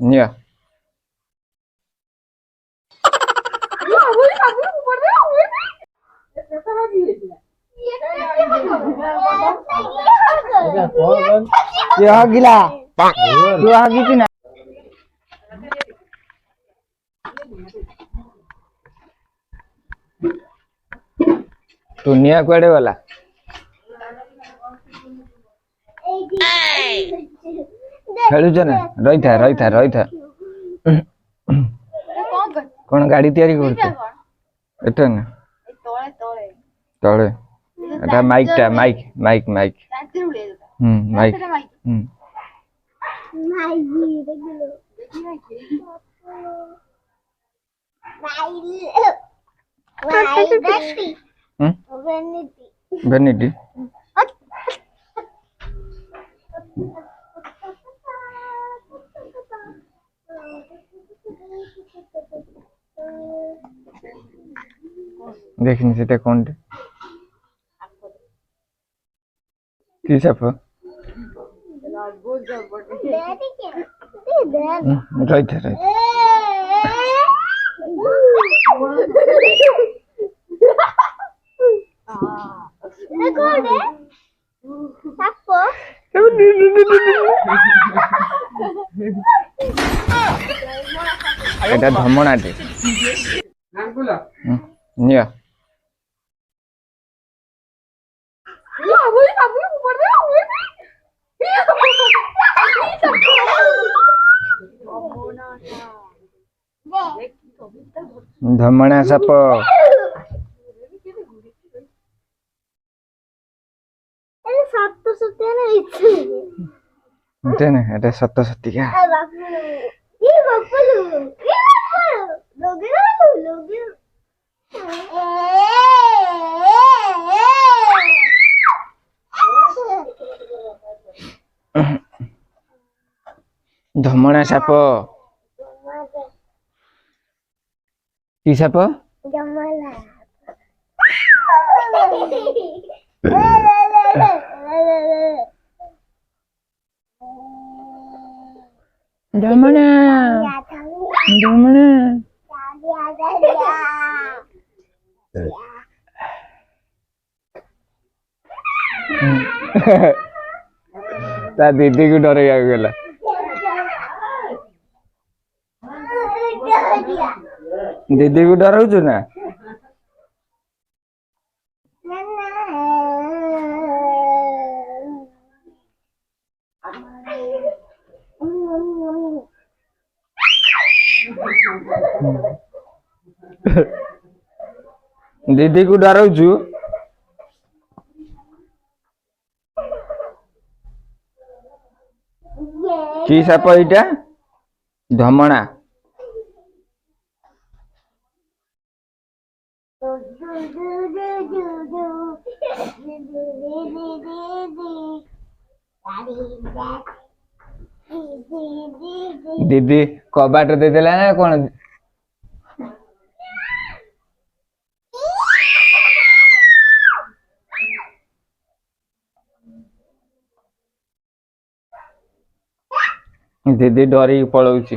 ନିଅ। କିଏ ହଗିଲା? ତୁ ହଗିଛୁ ନା? ଟୁନିଆ କୁଆଡେ ଗଲା? ଖେଳୁଛ ନା? ରହିଥା ରହିଥା ରହିଥା। କଣ ଗାଡି ତିଆରି କରୁଛ? ଏଟା ନା ତଳେ ଏଟା ମାଇକ୍ ଟା ମାଇକ୍ ମାଇକ୍ ମାଇକ୍ ମାଇକ୍ ଭେନିଟି ଦେଖିନି ସେଟା କଣଟେ କି ସାପ? ରହିଥା ରହିଥା। এটা ধମଣାଟେ। ନିଅ। ଧମଣା ସାପ। এটা সত্য সত্যিকা। ଧମଣା ସାପ। କି ସାପ? ଧମଣା ଧମଣା। ତା ଦିଦିକୁ ଡରେଇବାକୁ ଗଲା। ଦିଦିକୁ ଡରଉଛୁ ନା? ଦିଦିକୁ ଡରଉଛୁ? କି ସାପ ଏଇଟା? ଧମଣା। ଦିଦି କବାଟ ଦେଇଦେଲା ନା କଣ? ଦିଦି ଡରିକି ପଳଉଛି।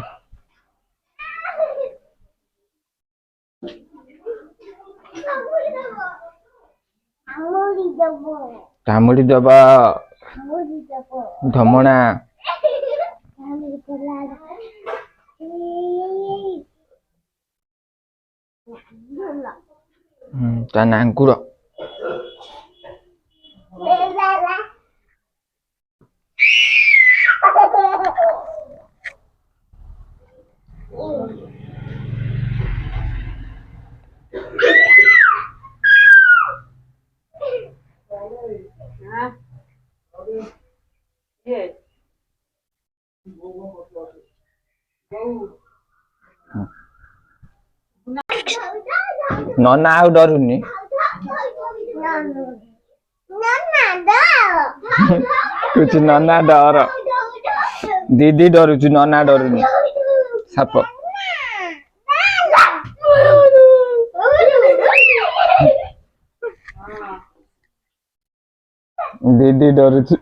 କାମୁଡି ଦବ ଧମଣା। ତା ନାଙ୍ଗୁର। ନନା ଆଉ ଡରୁନି। କିଛି ନନା ଡର। ଦିଦି ଡରୁଛି, ନନା ଡରୁନି। ସାପ। ଦିଦି ଡରୁଛି।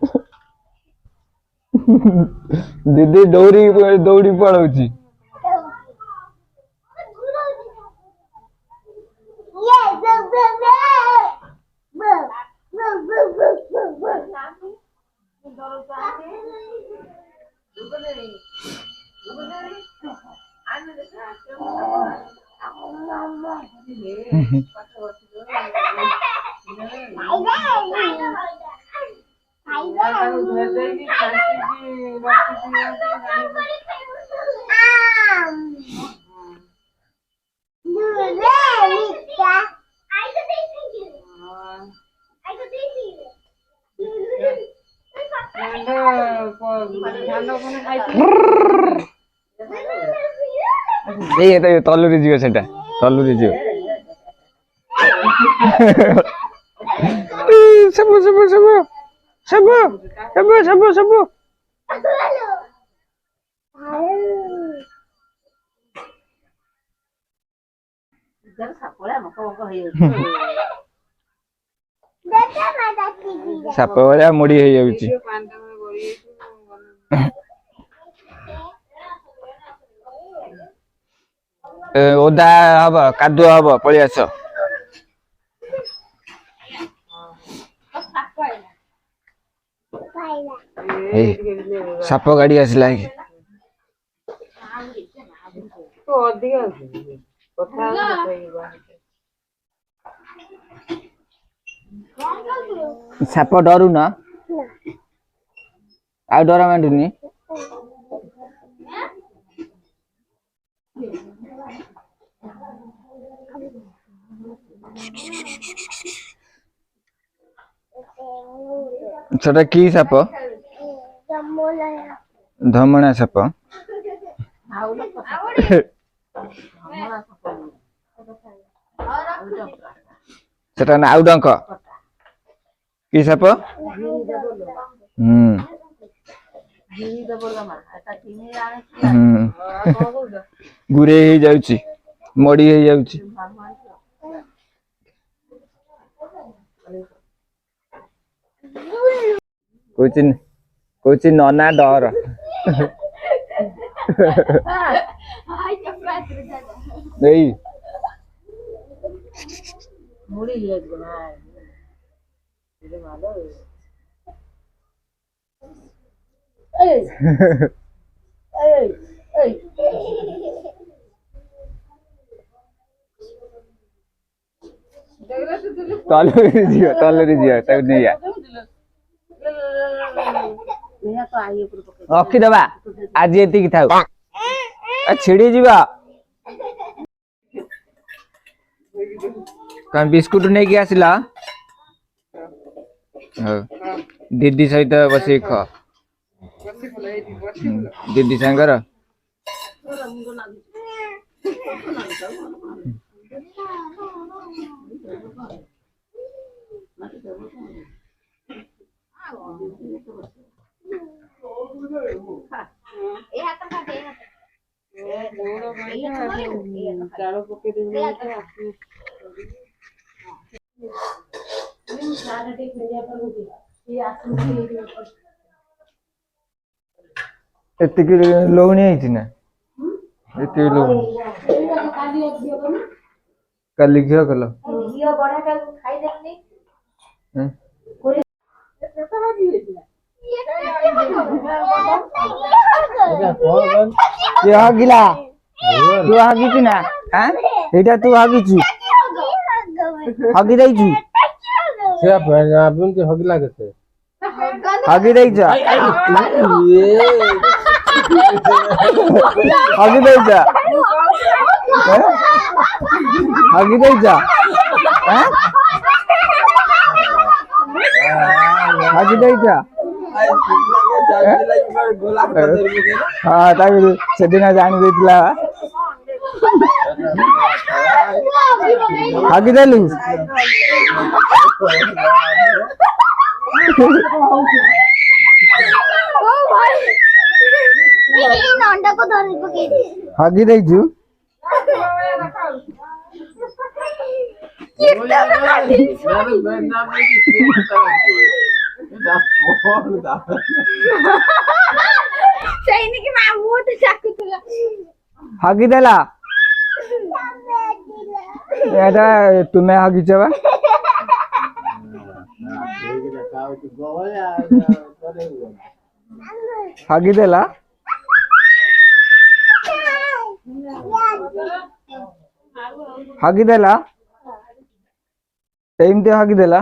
दीदी दौड़ी दौड़ी पड़ौची तलुरी जीव से तलुरी जीव सब सब सब सब सब सब सब साप वाला मुड़ी हो जाउची ओदा हब कादुआ हब पळि आस साप गाड़ी आसला तो अधिक कथा साप डरू ना आ डर मांडुनी छोटा की साप धमणा साप सेटा ना आउ डंक की साप गुरे ही जाउची मोड़ी ही जाउची कोची नना डर नहीं मुड़ी ले ना इधर मालो ए ए ए तलरी जियो तब नहीं आ रखी दबा आज एति की थाउ आ छिड़ी जीवा कौन बिस्कुट नहीं कि आसिला दीदी सहित बसी ख दीदी संगर एतिक लोणी है ना एतिक लोणी काली घियो कल घियो बड़ा का खाई देनी ये हगिला तू हगिची ना हां एटा तू हगिची हगि दैछु से आपन के हगिला केते हगि दैछ हगि दैछ हगि दैछ हैं हगि दैछ हाँ ताकि सेदिन जानी देथिला हगि देलु हगि दैछु ସେଇନିକି ମା ମୁହଁଟା ଚାକୁଥିଲା ହାଗିଦେଲା এটা তুমি হাগিছ বা হাগিদেলা হাগিଦେଲା ଏମିତି ହାଗିଦେଲା